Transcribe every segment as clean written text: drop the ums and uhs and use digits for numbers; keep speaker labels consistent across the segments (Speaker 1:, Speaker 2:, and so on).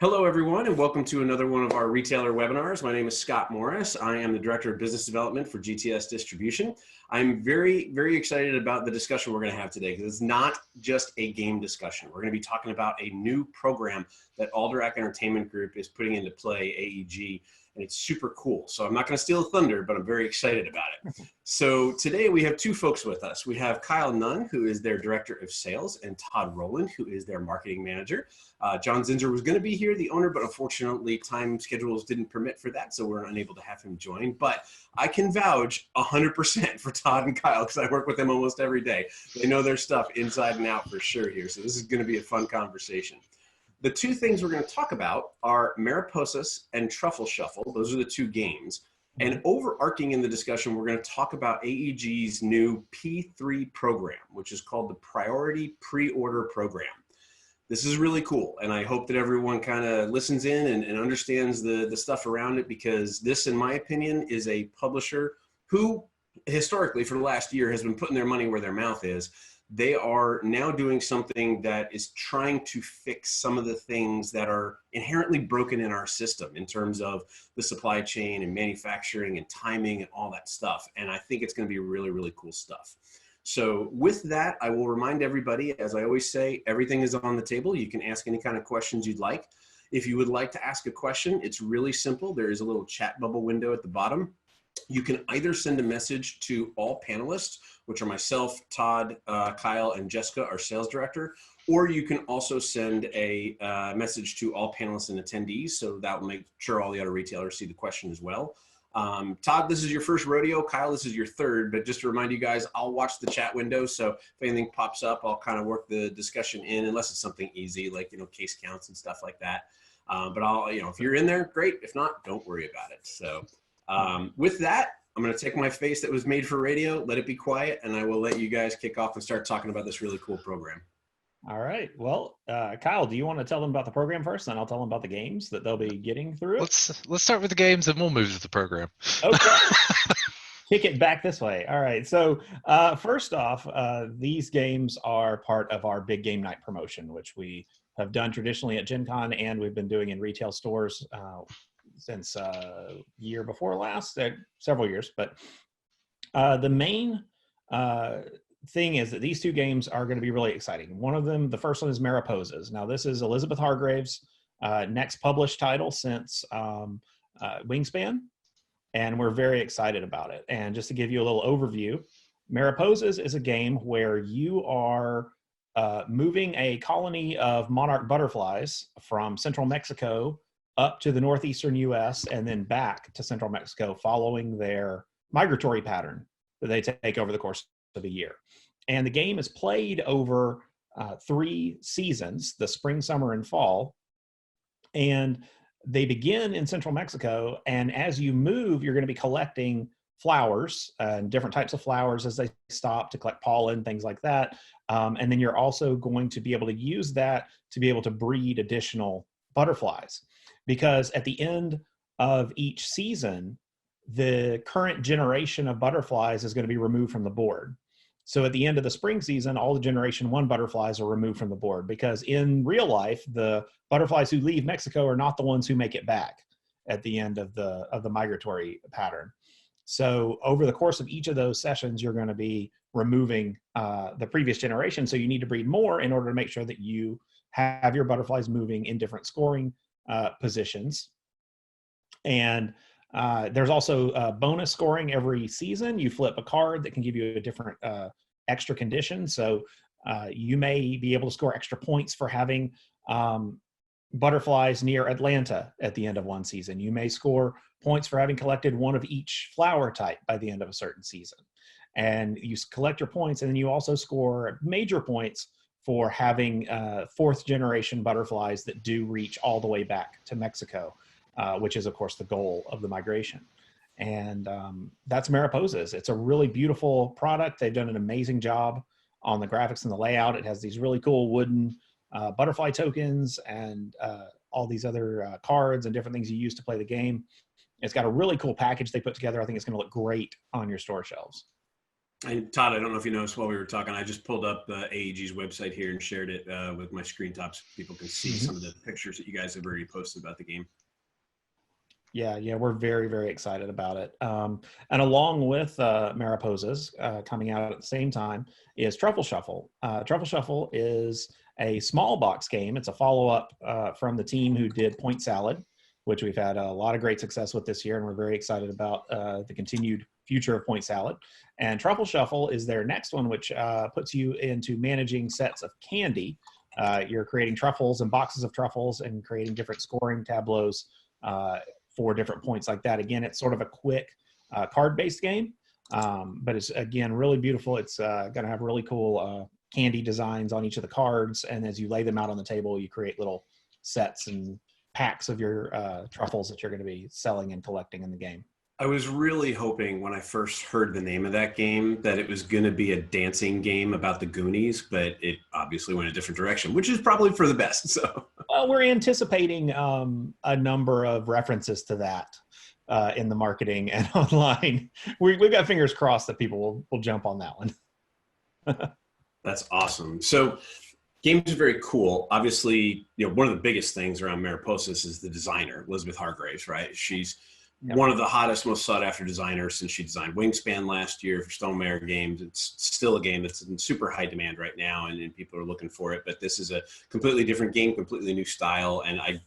Speaker 1: Hello, everyone, and welcome to another one of our retailer webinars. My name is Scott Morris. I am the Director of Business Development for GTS Distribution. I'm very excited about the discussion we're going to have today because it's not just a game discussion. We're going to be talking about a new program that Alderac Entertainment Group is putting into play, AEG, and it's super cool. So I'm not going to steal the thunder, but I'm very excited about it. So today we have two folks with us. We have Kyle Nunn, who is their Director of Sales, and Todd Rowland, who is their Marketing Manager. John Zinsser was going to be here, the owner, but unfortunately time schedules didn't permit for that, so we're unable to have him join. But I can vouch 100% for Todd and Kyle because I work with them almost every day. They know their stuff inside and out for sure here, so this is going to be a fun conversation. The two things we're going to talk about are Mariposas and Truffle Shuffle. Those are the two games. And overarching in the discussion, we're going to talk about AEG's new P3 program, which is called the Priority Pre-Order Program. This is really cool, and I hope that everyone kind of listens in and understands the stuff around it, because this, in my opinion, is a publisher who historically for the last year has been putting their money where their mouth is. They are now doing something that is trying to fix some of the things that are inherently broken in our system in terms of the supply chain and manufacturing and timing and all that stuff. And I think it's going to be really cool stuff. So with that, I will remind everybody, as I always say, everything is on the table. You can ask any kind of questions you'd like. If you would like to ask a question, it's really simple. There is a little chat bubble window at the bottom. You can either send a message to all panelists, which are myself, Todd, Kyle, and Jessica, our sales director, or you can also send a message to all panelists and attendees. So that will make sure all the other retailers see the question as well. Todd, this is your first rodeo. Kyle, this is your third, but just to remind you guys, I'll watch the chat window. So if anything pops up, I'll kind of work the discussion in, unless it's something easy, like, case counts and stuff like that. But I'll, if you're in there, great. If not, don't worry about it. So with that, I'm going to take my face that was made for radio, let it be quiet, and I will let you guys kick off and start talking about this really cool program.
Speaker 2: All right. Well, Kyle, do you want to tell them about the program first, and I'll tell them about the games that they'll be getting through it?
Speaker 3: Let's start with the games, and we'll move to the program.
Speaker 2: Okay. Kick it back this way. All right. So first off, these games are part of our big game night promotion, which we have done traditionally at Gen Con, and we've been doing in retail stores since year before last, several years. But the main thing is that these two games are going to be really exciting. One of them, the first one, is Mariposas. Now, this is Elizabeth Hargrave's next published title since Wingspan, and we're very excited about it. And just to give you a little overview, Mariposas is a game where you are moving a colony of monarch butterflies from central Mexico up to the northeastern U.S. and then back to central Mexico, following their migratory pattern that they take over the course of a year. And the game is played over 3 seasons, the spring, summer, and fall. And they begin in central Mexico. And as you move, you're going to be collecting flowers and different types of flowers as they stop to collect pollen, things like that. And then you're also going to be able to use that to be able to breed additional butterflies. Because at the end of each season, the current generation of butterflies is going to be removed from the board. So at the end of the spring season, all the generation 1 butterflies are removed from the board, because in real life, the butterflies who leave Mexico are not the ones who make it back at the end of the migratory pattern. So over the course of each of those sessions, you're going to be removing the previous generation. So you need to breed more in order to make sure that you have your butterflies moving in different scoring positions. And there's also bonus scoring every season. You flip a card that can give you a different extra condition. So you may be able to score extra points for having butterflies near Atlanta at the end of one season. You may score points for having collected one of each flower type by the end of a certain season. And you collect your points, and then you also score major points for having 4th generation butterflies that do reach all the way back to Mexico, which is, of course, the goal of the migration. And that's Mariposas. It's a really beautiful product. They've done an amazing job on the graphics and the layout. It has these really cool wooden butterfly tokens and all these other cards and different things you use to play the game. It's got a really cool package they put together. I think it's going to look great on your store shelves.
Speaker 1: And Todd, I don't know if you noticed while we were talking, I just pulled up AEG's website here and shared it with my screen top so people can see some of the pictures that you guys have already posted about the game.
Speaker 2: Yeah, we're very, very excited about it. And along with Mariposas coming out at the same time is Truffle Shuffle. Truffle Shuffle is a small box game. It's a follow-up from the team who did Point Salad, which we've had a lot of great success with this year, and we're very excited about the continued future of Point Salad. And Truffle Shuffle is their next one, which puts you into managing sets of candy. You're creating truffles and boxes of truffles and creating different scoring tableaus for different points like that. Again, it's sort of a quick card-based game, but it's, again, really beautiful. It's going to have really cool candy designs on each of the cards, and as you lay them out on the table, you create little sets and packs of your truffles that you're going to be selling and collecting in the game.
Speaker 1: I was really hoping when I first heard the name of that game that it was going to be a dancing game about the Goonies, but it obviously went a different direction, which is probably for the best. So,
Speaker 2: well, we're anticipating a number of references to that in the marketing and online. We've got fingers crossed that people will jump on that one.
Speaker 1: That's awesome. So, games are very cool. Obviously, one of the biggest things around Mariposas is the designer, Elizabeth Hargraves, right? She's one of the hottest, most sought-after designers since she designed Wingspan last year for Stonemaier Games. It's still a game that's in super high demand right now, and people are looking for it. But this is a completely different game, completely new style. And I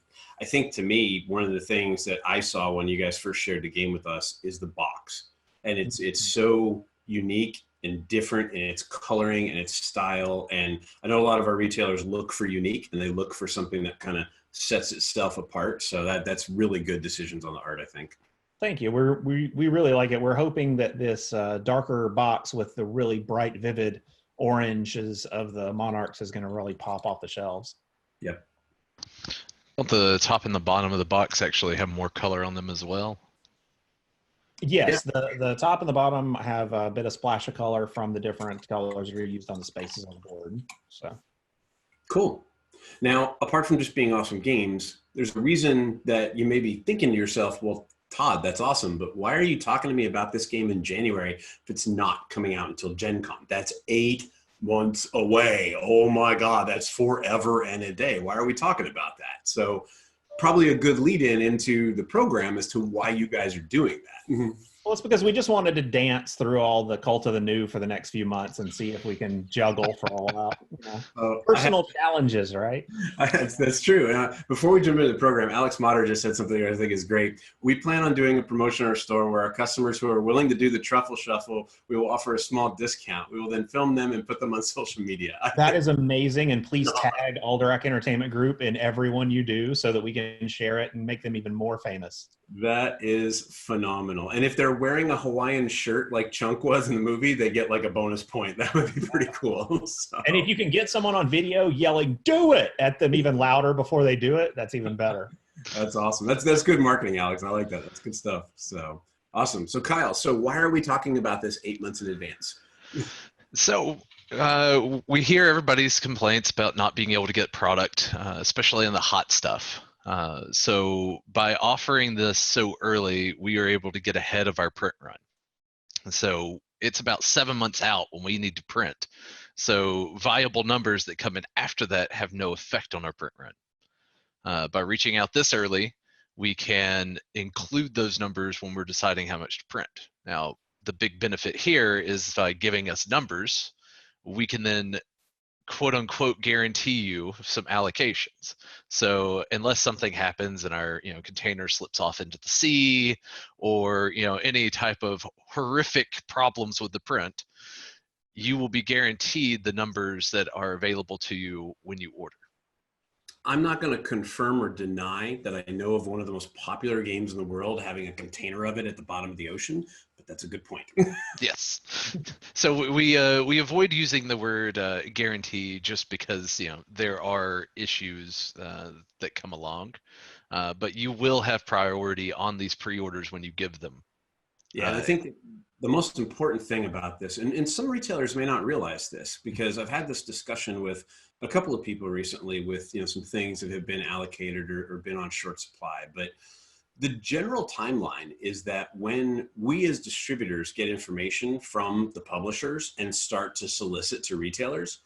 Speaker 1: think, to me, one of the things that I saw when you guys first shared the game with us is the box. And it's so unique and different in its coloring and its style. And I know a lot of our retailers look for unique, and they look for something that kind of sets itself apart. So that's really good decisions on the art, I think.
Speaker 2: Thank you. We really like it. We're hoping that this darker box with the really bright, vivid oranges of the Monarchs is going to really pop off the shelves.
Speaker 1: Yep.
Speaker 3: Don't the top and the bottom of the box actually have more color on them as well?
Speaker 2: Yes, the top and the bottom have a bit of splash of color from the different colors that are used on the spaces on the board. So
Speaker 1: cool. Now, apart from just being awesome games, there's a reason that you may be thinking to yourself, well, Todd, that's awesome, but why are you talking to me about this game in January if it's not coming out until Gen Con? That's 8 months away. Oh my God, that's forever and a day. Why are we talking about that? So probably a good lead in into the program as to why you guys are doing that.
Speaker 2: Well, it's because we just wanted to dance through all the Cult of the New for the next few months and see if we can juggle for a while. Personal challenges, right?
Speaker 1: That's true. Before we jump into the program, Alex Motter just said something I think is great. We plan on doing a promotion in our store where our customers who are willing to do the Truffle Shuffle, we will offer a small discount. We will then film them and put them on social media.
Speaker 2: That is amazing. And please tag Alderac Entertainment Group in everyone you do so that we can share it and make them even more famous.
Speaker 1: That is phenomenal. And if they're wearing a Hawaiian shirt like Chunk was in the movie, they get like a bonus point. That would be pretty cool. So.
Speaker 2: And if you can get someone on video yelling, "Do it," at them even louder before they do it, that's even better.
Speaker 1: That's awesome. That's good marketing, Alex. I like that. That's good stuff. So awesome. So Kyle, why are we talking about this 8 months in advance?
Speaker 3: So we hear everybody's complaints about not being able to get product, especially in the hot stuff. So by offering this so early, we are able to get ahead of our print run. So it's about 7 months out when we need to print. So viable numbers that come in after that have no effect on our print run. By reaching out this early, we can include those numbers when we're deciding how much to print. Now, the big benefit here is by giving us numbers, we can then quote unquote guarantee you some allocations. So unless something happens and our container slips off into the sea or any type of horrific problems with the print, you will be guaranteed the numbers that are available to you when you order.
Speaker 1: I'm not going to confirm or deny that I know of one of the most popular games in the world having a container of it at the bottom of the ocean, but that's a good point.
Speaker 3: Yes. So we avoid using the word guarantee just because there are issues that come along, but you will have priority on these pre-orders when you give them.
Speaker 1: Yeah, I think the most important thing about this, and some retailers may not realize this, because I've had this discussion with a couple of people recently with some things that have been allocated or been on short supply. But The general timeline is that when we as distributors get information from the publishers and start to solicit to retailers,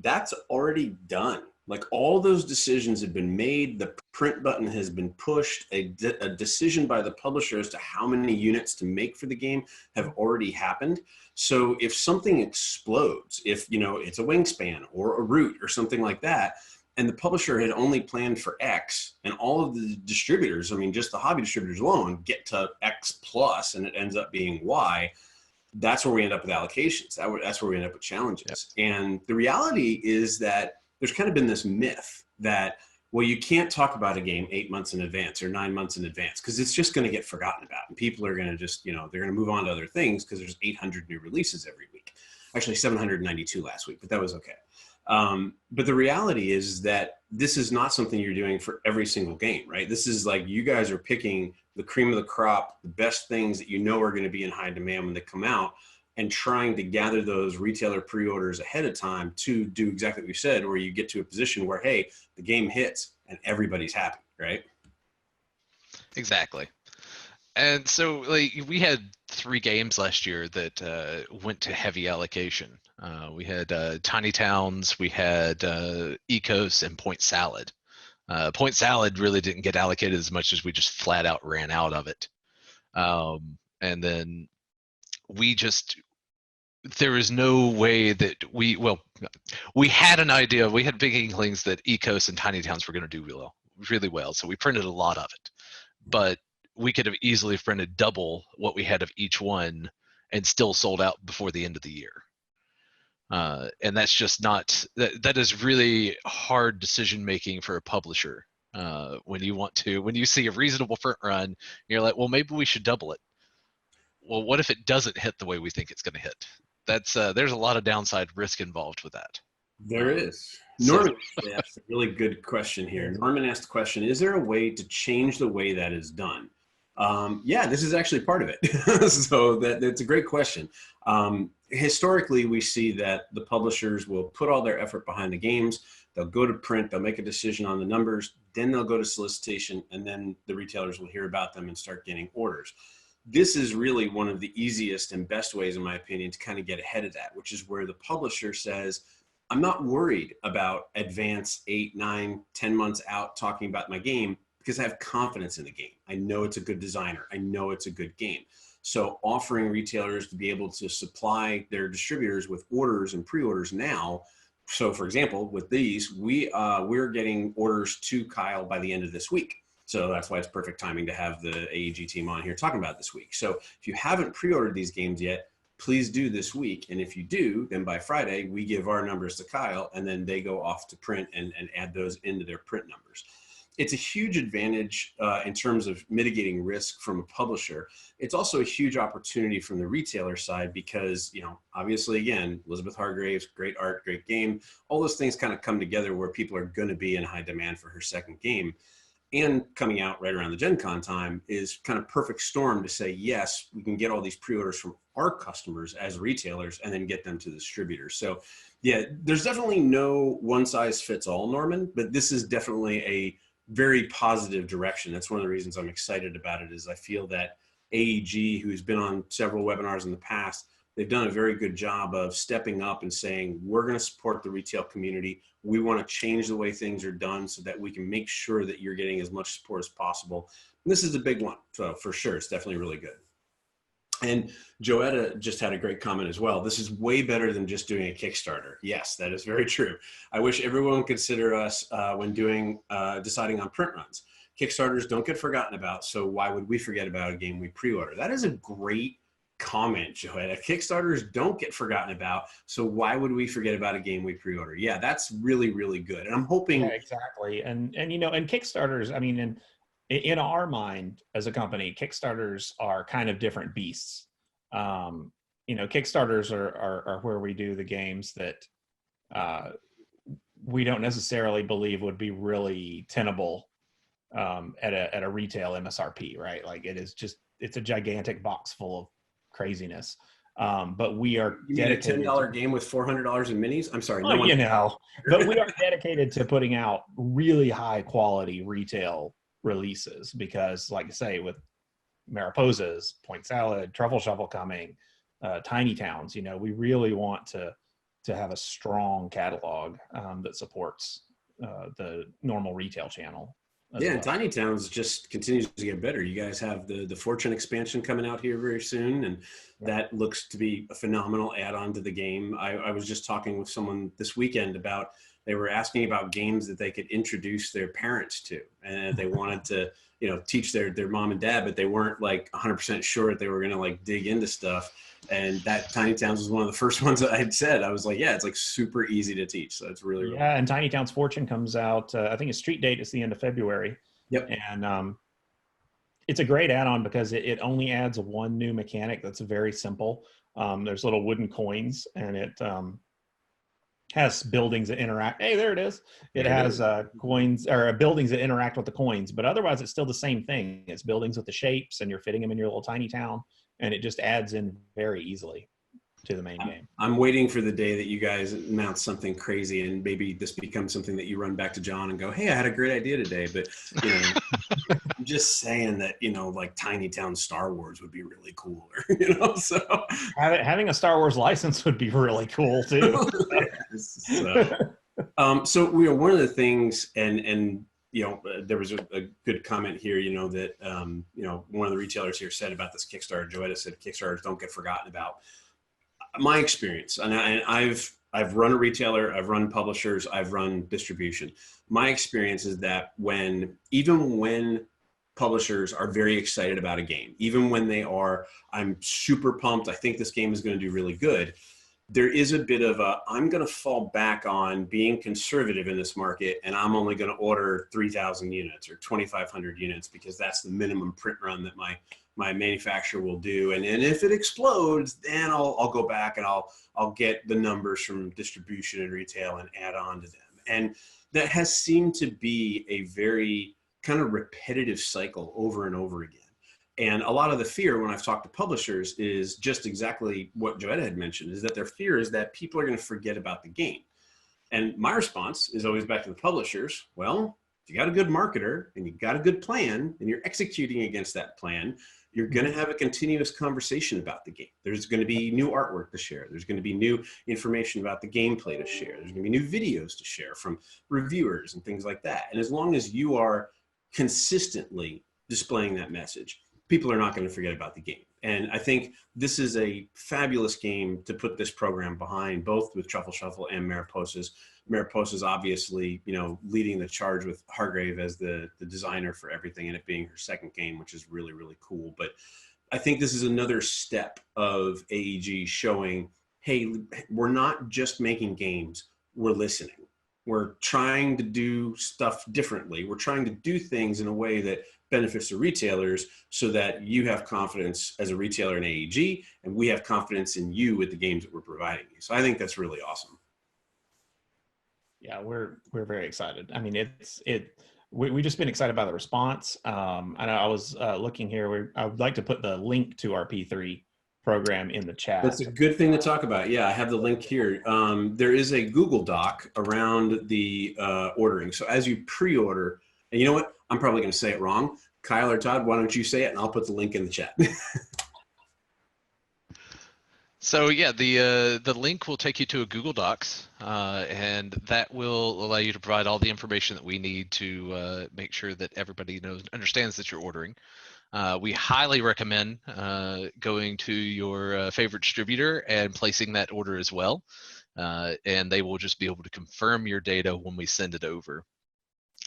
Speaker 1: that's already done. Like all those decisions have been made. The print button has been pushed. A decision by the publisher as to how many units to make for the game have already happened. So if something explodes, if it's a wingspan or a root or something like that, and the publisher had only planned for X, and all of the distributors, I mean, just the hobby distributors alone, get to X plus, and it ends up being Y, that's where we end up with allocations. That's where we end up with challenges. Yep. And the reality is that there's kind of been this myth that, well, you can't talk about a game 8 months in advance or 9 months in advance because it's just going to get forgotten about. And people are going to just, they're going to move on to other things because there's 800 new releases every week. Actually, 792 last week, but that was okay. But the reality is that this is not something you're doing for every single game, right? This is like you guys are picking the cream of the crop, the best things that are going to be in high demand when they come out, and trying to gather those retailer pre-orders ahead of time to do exactly what you said, where you get to a position where, hey, the game hits and everybody's happy, right?
Speaker 3: Exactly. And so like we had 3 games last year that went to heavy allocation. We had Tiny Towns, we had Ecos, and Point Salad. Point Salad really didn't get allocated as much as we just flat out ran out of it. And then there was no way that we had an idea, we had big inklings that Ecos and Tiny Towns were going to do really well. So we printed a lot of it, but we could have easily printed double what we had of each one and still sold out before the end of the year. And that's just not, that is really hard decision making for a publisher. When you see a reasonable print run, you're like, well, maybe we should double it. Well, what if it doesn't hit the way we think it's going to hit? There's a lot of downside risk involved with that.
Speaker 1: There is. Norman asked a really good question here. Norman asked the question, is there a way to change the way that is done? Yeah, this is actually part of it. So that's a great question. Historically, we see that the publishers will put all their effort behind the games. They'll go to print, they'll make a decision on the numbers, then they'll go to solicitation, and then the retailers will hear about them and start getting orders. This is really one of the easiest and best ways, in my opinion, to kind of get ahead of that, which is where the publisher says, I'm not worried about advance 8, 9, 10 months out talking about my game because I have confidence in the game. I know it's a good designer. I know it's a good game. So offering retailers to be able to supply their distributors with orders and pre-orders now. So for example, with these, we're getting orders to Kyle by the end of this week. So that's why it's perfect timing to have the AEG team on here talking about it this week. So if you haven't pre-ordered these games yet, please do this week. And if you do, then by Friday, we give our numbers to Kyle, and then they go off to print and add those into their print numbers. It's a huge advantage in terms of mitigating risk from a publisher. It's also a huge opportunity from the retailer side because, obviously, again, Elizabeth Hargraves, great art, great game. All those things kind of come together where people are going to be in high demand for her second game. And coming out right around the Gen Con time is kind of perfect storm to say, yes, we can get all these pre-orders from our customers as retailers and then get them to the distributors. So yeah, there's definitely no one size fits all, Norman, but this is definitely a very positive direction. That's one of the reasons I'm excited about it is I feel that AEG, who's been on several webinars in the past, they've done a very good job of stepping up and saying, we're going to support the retail community. We want to change the way things are done so that we can make sure that you're getting as much support as possible. And this is a big one. So for sure, it's definitely really good. And Joetta just had a great comment as well. This is way better than just doing a Kickstarter. Yes, that is very true. I wish everyone would consider us when deciding on print runs. Kickstarters don't get forgotten about, so why would we forget about a game we pre-order? That is a great comment, Joetta. Kickstarters don't get forgotten about, so why would we forget about a game we pre-order? Yeah, that's really, really good. And I'm hoping...
Speaker 2: Yeah, exactly. And Kickstarters, I mean, in our mind as a company, Kickstarters are kind of different beasts. Kickstarters are where we do the games that we don't necessarily believe would be really tenable at a retail MSRP, right? Like it's a gigantic box full of craziness. But we are
Speaker 1: dedicated. A $10 game with $400 in minis? I'm sorry.
Speaker 2: But we are dedicated to putting out really high quality retail releases, because like I say, with Mariposas, Point Salad, Truffle Shuffle coming, Tiny Towns, you know, we really want to have a strong catalog that supports the normal retail channel.
Speaker 1: Yeah, and Tiny Towns just continues to get better. You guys have the Fortune expansion coming out here very soon, and that looks to be a phenomenal add-on to the game. I was just talking with someone this weekend about, they were asking about games that they could introduce their parents to, and they wanted to, you know, teach their mom and dad, but they weren't like 100% sure that they were going to like dig into stuff. And that Tiny Towns was one of the first ones that I had said. I was like, yeah, it's like super easy to teach. So it's really, really
Speaker 2: yeah. And Tiny Towns Fortune comes out, I think its street date is the end of February.
Speaker 1: Yep.
Speaker 2: And it's a great add-on because it only adds one new mechanic that's very simple. There's little wooden coins, and it has buildings that interact. Hey, there it is. It has coins, or buildings that interact with the coins, but otherwise it's still the same thing. It's buildings with the shapes, and you're fitting them in your little tiny town, and it just adds in very easily to the main game.
Speaker 1: I'm waiting for the day that you guys announce something crazy, and maybe this becomes something that you run back to John and go, hey, I had a great idea today. But, you know, I'm just saying that, you know, like Tiny Town Star Wars would be really cool, you know, so.
Speaker 2: Having a Star Wars license would be really cool too.
Speaker 1: So we are one of the things, and you know, there was a good comment here, you know, that, you know, one of the retailers here said about this Kickstarter. Joetta said Kickstarters don't get forgotten about. My experience, and I've run a retailer, I've run publishers, I've run distribution. My experience is that even when publishers are very excited about a game, even when they are, I'm super pumped, I think this game is going to do really good, there is a bit of I'm going to fall back on being conservative in this market, and I'm only going to order 3,000 units or 2,500 units because that's the minimum print run that my manufacturer will do. And if it explodes, then I'll go back and I'll get the numbers from distribution and retail and add on to them. And that has seemed to be a very kind of repetitive cycle over and over again. And a lot of the fear when I've talked to publishers is just exactly what Joetta had mentioned, is that their fear is that people are going to forget about the game. And my response is always back to the publishers. Well, if you got a good marketer and you got a good plan and you're executing against that plan, you're going to have a continuous conversation about the game. There's going to be new artwork to share. There's going to be new information about the gameplay to share. There's going to be new videos to share from reviewers and things like that. And as long as you are consistently displaying that message, people are not going to forget about the game. And I think this is a fabulous game to put this program behind, both with Truffle Shuffle and Mariposas. Mariposas obviously, you know, leading the charge with Hargrave as the designer for everything, and it being her second game, which is really, really cool. But I think this is another step of AEG showing, hey, we're not just making games, we're listening. We're trying to do stuff differently. We're trying to do things in a way that benefits the retailers so that you have confidence as a retailer in AEG, and we have confidence in you with the games that we're providing you. So I think that's really awesome.
Speaker 2: Yeah, we're very excited. I mean, we've just been excited by the response. I know I was looking here. I would like to put the link to our P3 program in the chat.
Speaker 1: That's a good thing to talk about. Yeah, I have the link here. There is a Google Doc around the ordering. So as you pre-order, and you know what? I'm probably going to say it wrong. Kyle or Todd, why don't you say it, and I'll put the link in the chat.
Speaker 3: So yeah, the link will take you to a Google Docs, and that will allow you to provide all the information that we need to make sure that everybody understands that you're ordering. We highly recommend going to your favorite distributor and placing that order as well, and they will just be able to confirm your data when we send it over.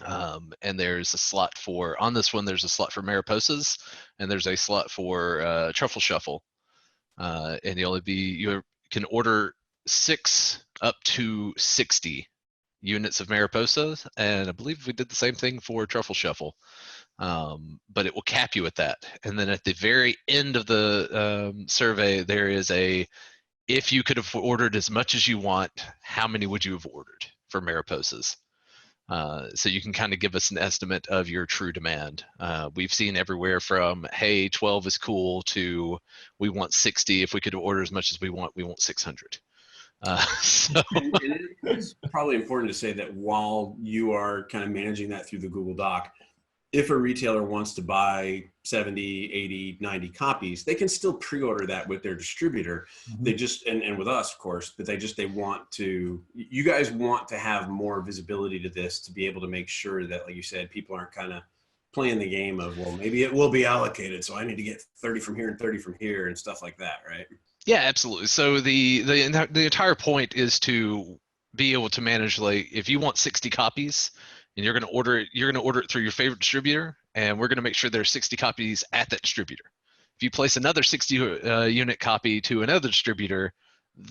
Speaker 3: And there's a slot on this one, there's a slot for Mariposas, and there's a slot for Truffle Shuffle. And you can order 6 up to 60 units of Mariposas, and I believe we did the same thing for Truffle Shuffle. But it will cap you at that. And then at the very end of the survey, there is if you could have ordered as much as you want, how many would you have ordered for Mariposas? So you can kind of give us an estimate of your true demand. We've seen everywhere from, hey, 12 is cool, to we want 60. If we could order as much as we want 600. So.
Speaker 1: And it's probably important to say that while you are kind of managing that through the Google Doc, if a retailer wants to buy 70, 80, 90 copies, they can still pre-order that with their distributor.
Speaker 2: Mhm.
Speaker 1: They just, and with us, of course, but they want to, you guys want to have more visibility to this to be able to make sure that, like you said, people aren't kind of playing the game of, well, maybe it will be allocated, so I need to get 30 from here and 30 from here and stuff like that, right?
Speaker 3: Yeah, absolutely. So the entire point is to be able to manage, like, if you want 60 copies and you're going to order it through your favorite distributor, and we're going to make sure there's 60 copies at that distributor. If you place another 60 unit copy to another distributor,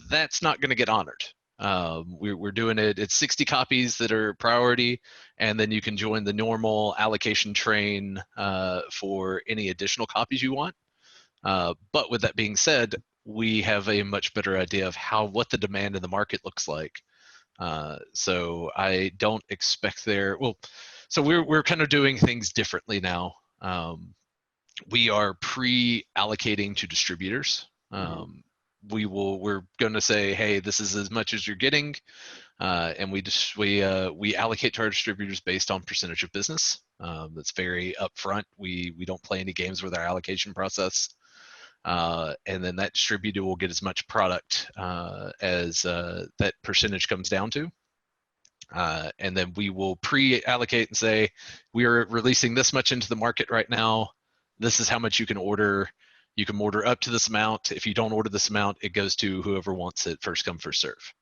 Speaker 3: that's not going to get honored. We're doing it. It's 60 copies that are priority, and then you can join the normal allocation train for any additional copies you want. But with that being said, we have a much better idea of what the demand in the market looks like. So I don't expect so we're kind of doing things differently now. We are pre-allocating to distributors. We're going to say, hey, this is as much as you're getting, and we allocate to our distributors based on percentage of business. That's very upfront. We don't play any games with our allocation process. And then that distributor will get as much product as that percentage comes down to. And then we will pre-allocate and say, we are releasing this much into the market right now. This is how much you can order. You can order up to this amount. If you don't order this amount, it goes to whoever wants it, first come, first serve.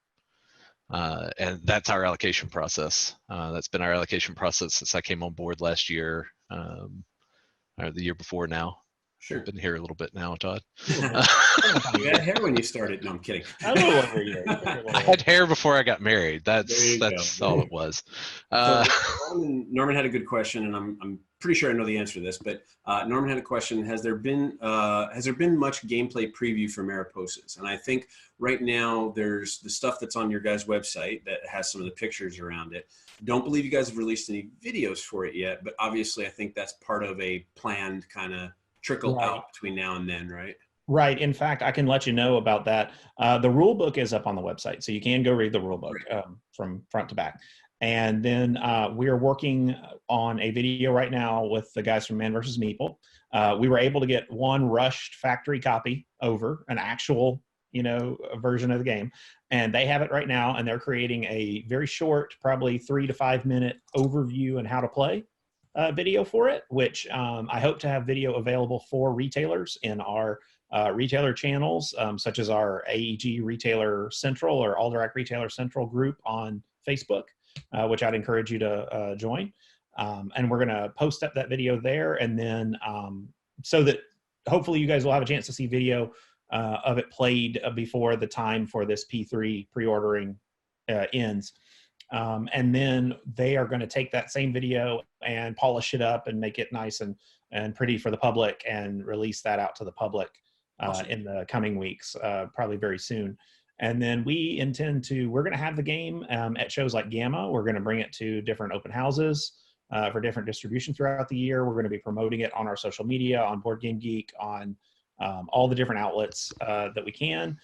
Speaker 3: And that's our allocation process. That's been our allocation process since I came on board last year, or the year before now.
Speaker 1: Sure.
Speaker 3: I've been here a little bit now, Todd.
Speaker 1: You had hair when you started. No, I'm kidding.
Speaker 2: A little over a year.
Speaker 3: I had hair before I got married. That's all it was.
Speaker 1: So Norman had a good question, and I'm pretty sure I know the answer to this. But Norman had a question: Has there been much gameplay preview for Mariposas? And I think right now there's the stuff that's on your guys' website that has some of the pictures around it. Don't believe you guys have released any videos for it yet, but obviously I think that's part of a planned kind of trickle out between now and then, right?
Speaker 2: Right. In fact, I can let you know about that. The rule book is up on the website, so you can go read the rule book from front to back. And then we are working on a video right now with the guys from Man vs. Meeple. We were able to get one rushed factory copy over, an actual, version of the game, and they have it right now. And they're creating a very short, probably 3 to 5 minute overview and how to play video for it, which I hope to have video available for retailers in our retailer channels, such as our AEG Retailer Central or Alderac Retailer Central group on Facebook, which I'd encourage you to join. And we're going to post up that video there, and then so that hopefully you guys will have a chance to see video of it played before the time for this P3 pre-ordering ends. And then they are going to take that same video and polish it up and make it nice and pretty for the public and release that out to the public in the coming weeks, probably very soon. And then we're going to have the game at shows like Gamma. We're going to bring it to different open houses for different distribution throughout the year. We're going to be promoting it on our social media, on Board Game Geek, on all the different outlets that we can.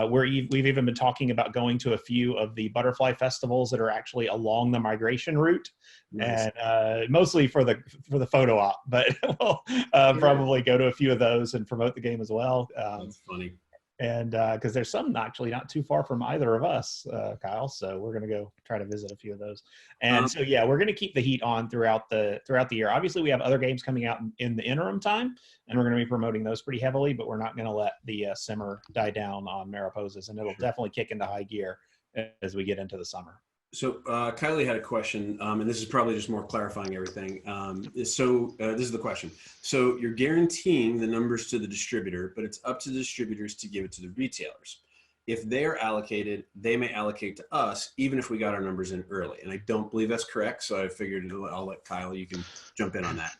Speaker 2: We've even been talking about going to a few of the butterfly festivals that are actually along the migration route, nice. And mostly for the photo op, but we'll probably go to a few of those and promote the game as well.
Speaker 1: That's funny.
Speaker 2: And because there's some actually not too far from either of us, Kyle. So we're gonna go try to visit a few of those. And so yeah, we're gonna keep the heat on throughout the year. Obviously, we have other games coming out in the interim time, and we're gonna be promoting those pretty heavily. But we're not gonna let the simmer die down on Mariposas, and it'll definitely kick into high gear as we get into the summer.
Speaker 1: So Kylie had a question, and this is probably just more clarifying everything. This is the question. So you're guaranteeing the numbers to the distributor, but it's up to the distributors to give it to the retailers. If they're allocated, they may allocate to us, even if we got our numbers in early. And I don't believe that's correct, so I figured I'll let Kyle, you can jump in on that.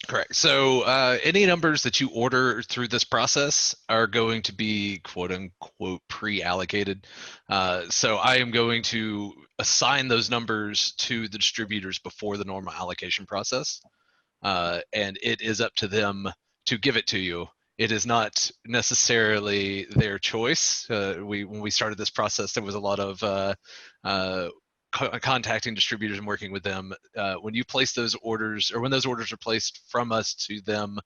Speaker 3: Correct. So any numbers that you order through this process are going to be quote unquote pre-allocated. So I am going to assign those numbers to the distributors before the normal allocation process. And it is up to them to give it to you. It is not necessarily their choice. When we started this process, there was a lot of contacting distributors and working with them. When you place those orders, or when those orders are placed from us to them,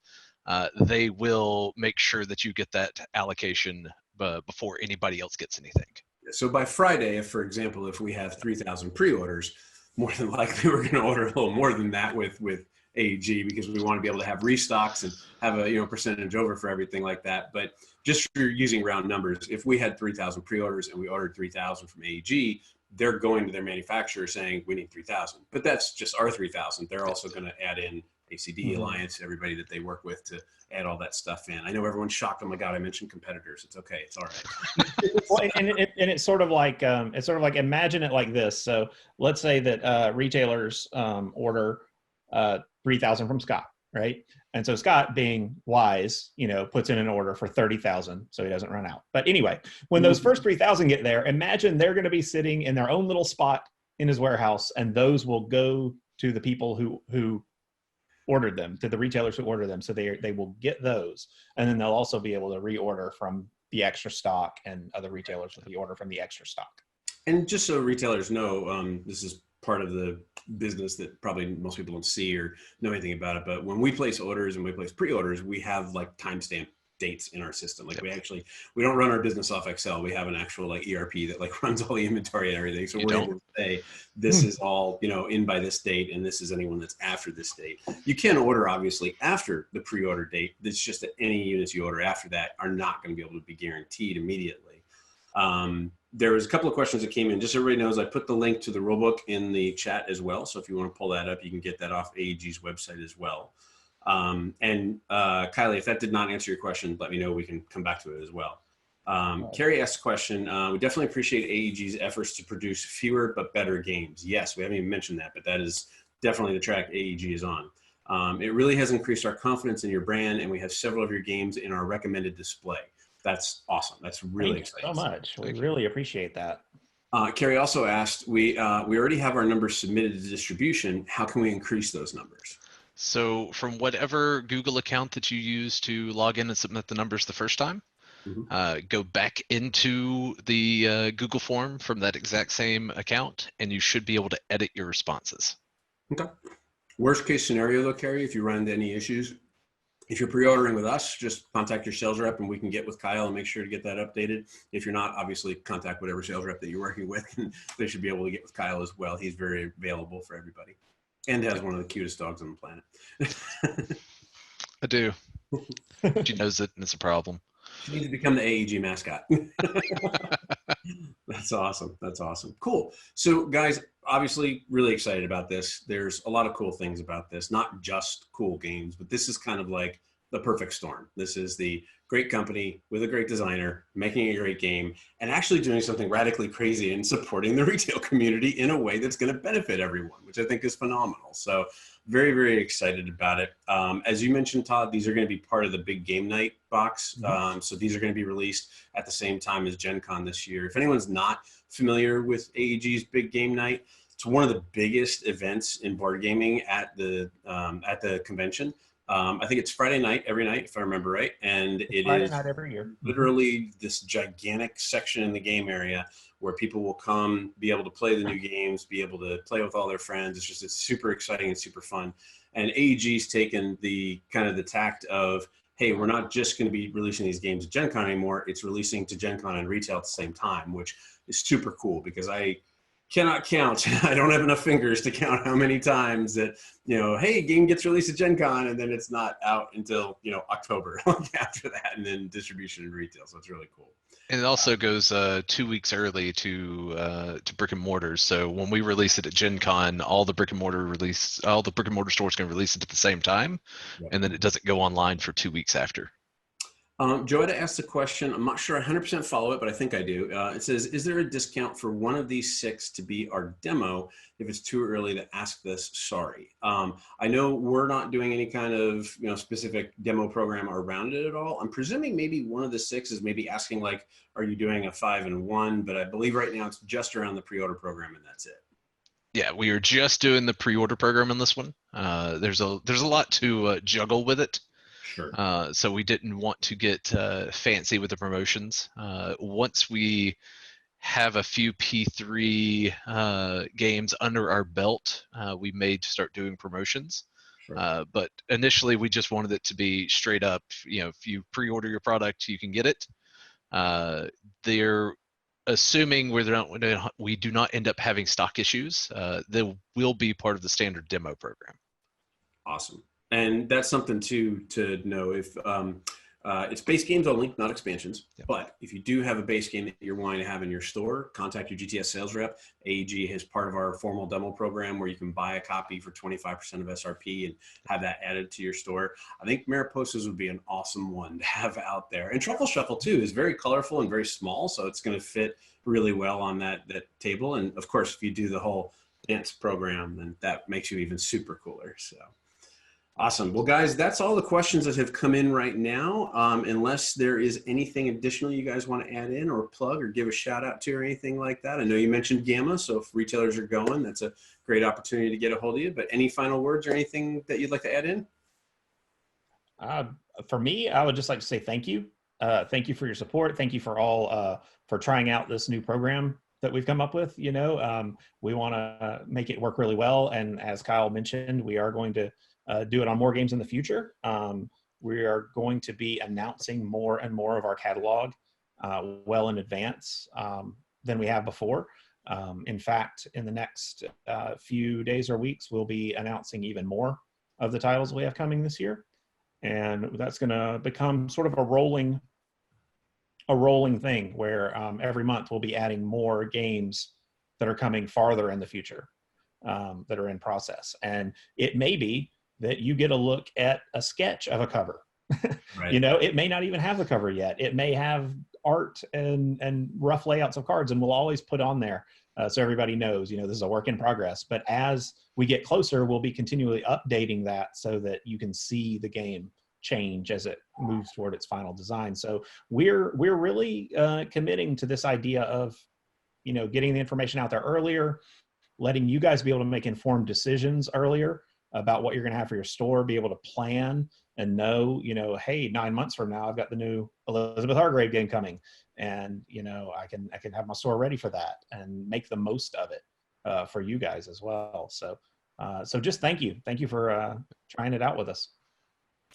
Speaker 3: they will make sure that you get that allocation before anybody else gets anything.
Speaker 1: So by Friday, if, for example, if we have 3,000 pre-orders, more than likely we're going to order a little more than that with AEG, because we want to be able to have restocks and have a percentage over for everything like that. But just for using round numbers, if we had 3,000 pre-orders and we ordered 3,000 from AEG, they're going to their manufacturer saying we need 3,000. But that's just our 3,000. They're also going to add in ACD Alliance, everybody that they work with, to add all that stuff in. I know everyone's shocked. Oh my God, I mentioned competitors. It's okay. It's all right.
Speaker 2: Well, and it's sort of like imagine it like this. So let's say that retailers order 3,000 from Scott, right? And so Scott, being wise, puts in an order for 30,000 so he doesn't run out. But anyway, when those first 3,000 get there, imagine they're going to be sitting in their own little spot in his warehouse, and those will go to the people who ordered them, to the retailers who ordered them. So they will get those, and then they'll also be able to reorder from the extra stock, and other retailers will be order from the extra stock.
Speaker 1: And just so retailers know, this is part of the business that probably most people don't see or know anything about it. But when we place orders and we place pre-orders, we have like timestamp dates in our system. Like we don't run our business off Excel. We have an actual like ERP that like runs all the inventory and everything. So we're able to say this is all, in by this date, and this is anyone that's after this date. You can order obviously after the pre-order date. It's just that any units you order after that are not going to be able to be guaranteed immediately. There was a couple of questions that came in. Just so everybody knows, I put the link to the rulebook in the chat as well. So if you want to pull that up, you can get that off AEG's website as well. Kylie, if that did not answer your question, let me know. We can come back to it as well. Carrie asked a question. We definitely appreciate AEG's efforts to produce fewer but better games. Yes, we haven't even mentioned that, but that is definitely the track AEG is on. It really has increased our confidence in your brand, and we have several of your games in our recommended display. That's awesome. That's really exciting.
Speaker 2: Thank you so much. We really appreciate that.
Speaker 1: Carrie also asked, we already have our numbers submitted to distribution. How can we increase those numbers?
Speaker 3: So from whatever Google account that you use to log in and submit the numbers the first time, go back into the Google form from that exact same account, and you should be able to edit your responses.
Speaker 1: Okay. Worst case scenario though, Carrie, if you run into any issues, if you're pre-ordering with us, just contact your sales rep and we can get with Kyle and make sure to get that updated. If you're not, obviously contact whatever sales rep that you're working with, and they should be able to get with Kyle as well. He's very available for everybody and has one of the cutest dogs on the planet.
Speaker 3: I do. She knows it, and it's a problem.
Speaker 1: She needs to become the AEG mascot. That's awesome. That's awesome. Cool. So guys, obviously really excited about this. There's a lot of cool things about this, not just cool games, but this is kind of like the perfect storm. This is the great company with a great designer making a great game and actually doing something radically crazy and supporting the retail community in a way that's going to benefit everyone, which I think is phenomenal. So very, very excited about it. As you mentioned, Todd, these are going to be part of the big game night box. So these are going to be released at the same time as Gen Con this year. If anyone's not familiar with AEG's big game night, it's one of the biggest events in board gaming at the convention. I think it's Friday night every night, if I remember right. And it
Speaker 2: Friday
Speaker 1: is
Speaker 2: night every year.
Speaker 1: Literally this gigantic section in the game area where people will come, be able to play the new games, be able to play with all their friends. It's super exciting and super fun. And AEG's taken the kind of the tact of, hey, we're not just going to be releasing these games at Gen Con anymore. It's releasing to Gen Con and retail at the same time, which is super cool because I cannot count. I don't have enough fingers to count how many times that, hey, game gets released at Gen Con and then it's not out until, October after that, and then distribution and retail. So it's really cool.
Speaker 3: And it also goes 2 weeks early to brick and mortars. So when we release it at Gen Con, all the brick and mortar stores can release it at the same time, and then it doesn't go online for 2 weeks after.
Speaker 1: Joetta asked a question. I'm not sure I 100% follow it, but I think I do. It says, is there a discount for one of these 6 to be our demo? If it's too early to ask this, sorry. I know we're not doing any kind of specific demo program around it at all. I'm presuming maybe one of the 6 is maybe asking like, are you doing a 5 and 1? But I believe right now it's just around the pre-order program and that's it.
Speaker 3: Yeah, we are just doing the pre-order program on this one. There's a lot to juggle with it.
Speaker 1: Sure.
Speaker 3: So we didn't want to get fancy with the promotions. Once we have a few P3 games under our belt, we may start doing promotions.
Speaker 1: Sure.
Speaker 3: But initially, we just wanted it to be straight up. If you pre-order your product, you can get it. They're assuming we do not end up having stock issues. They will be part of the standard demo program.
Speaker 1: Awesome. And that's something to know. If it's base games only, not expansions. Yep. But if you do have a base game that you're wanting to have in your store, contact your GTS sales rep. AEG is part of our formal demo program where you can buy a copy for 25% of SRP and have that added to your store. I think Mariposas would be an awesome one to have out there. And Truffle Shuffle too is very colorful and very small, so it's going to fit really well on that table. And of course, if you do the whole dance program, then that makes you even super cooler. So. Awesome. Well, guys, that's all the questions that have come in right now. Unless there is anything additional you guys want to add in or plug or give a shout out to or anything like that. I know you mentioned Gamma, so if retailers are going, that's a great opportunity to get a hold of you. But any final words or anything that you'd like to add in?
Speaker 2: For me, I would just like to say thank you. Thank you for your support. Thank you for all for trying out this new program that we've come up with. We want to make it work really well. And as Kyle mentioned, we are going to do it on more games in the future. We are going to be announcing more and more of our catalog well in advance than we have before. In fact, in the next few days or weeks, we'll be announcing even more of the titles we have coming this year. And that's going to become sort of a rolling thing where every month we'll be adding more games that are coming farther in the future that are in process. And it may be that you get a look at a sketch of a cover. Right. It may not even have the cover yet. It may have art and rough layouts of cards, and we'll always put on there so everybody knows, this is a work in progress. But as we get closer, we'll be continually updating that so that you can see the game change as it moves toward its final design. So we're really committing to this idea of, getting the information out there earlier, letting you guys be able to make informed decisions earlier about what you're going to have for your store, be able to plan and know, hey, 9 months from now, I've got the new Elizabeth Hargrave game coming, and, I can have my store ready for that and make the most of it for you guys as well. So just thank you. Thank you for trying it out with us.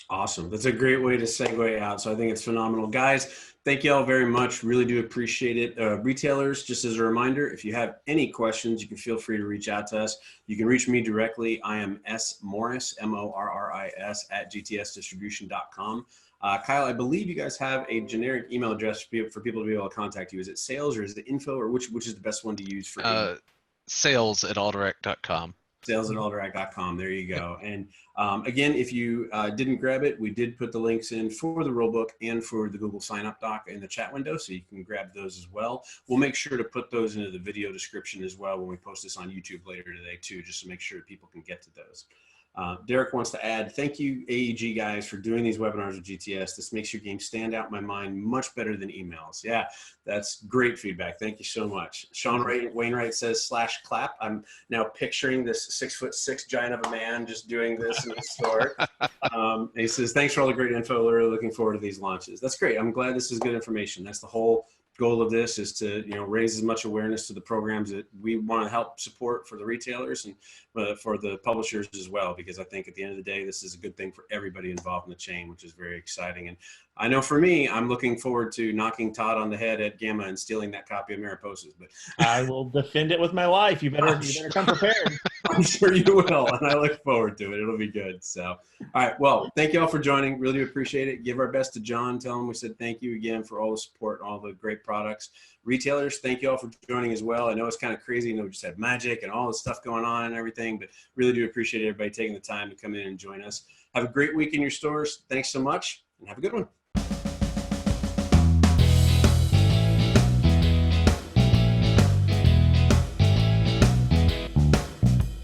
Speaker 1: Awesome. That's a great way to segue out. So I think it's phenomenal. Guys, thank you all very much. Really do appreciate it. Retailers, just as a reminder, if you have any questions, you can feel free to reach out to us. You can reach me directly. I am smorris, Morris, at gtsdistribution.com. Kyle, I believe you guys have a generic email address for people to be able to contact you. Is it sales or is it info, or which is the best one to use for
Speaker 3: sales@alderac.com.
Speaker 1: sales@alderac.com. There you go. And again, if you didn't grab it, we did put the links in for the rulebook and for the Google sign-up doc in the chat window, so you can grab those as well. We'll make sure to put those into the video description as well when we post this on YouTube later today too, just to make sure people can get to those. Derek wants to add, thank you, AEG guys, for doing these webinars with GTS. This makes your game stand out in my mind much better than emails. Yeah, that's great feedback. Thank you so much. Sean Wainwright says /clap. I'm now picturing this 6'6" giant of a man just doing this in the store. He says, thanks for all the great info. We're really looking forward to these launches. That's great. I'm glad this is good information. That's the whole goal of this, is to raise as much awareness to the programs that we want to help support for the retailers and for the publishers as well, because I think at the end of the day, this is a good thing for everybody involved in the chain, which is very exciting. And I know for me, I'm looking forward to knocking Todd on the head at Gamma and stealing that copy of Mariposas. But
Speaker 2: I will defend it with my life. You better come prepared.
Speaker 1: I'm sure you will, and I look forward to it. It'll be good. So, all right. Well, thank you all for joining. Really do appreciate it. Give our best to John. Tell him we said thank you again for all the support and all the great products. Retailers, thank you all for joining as well. I know it's kind of crazy. We just had Magic and all the stuff going on and everything, but really do appreciate everybody taking the time to come in and join us. Have a great week in your stores. Thanks so much, and have a good one.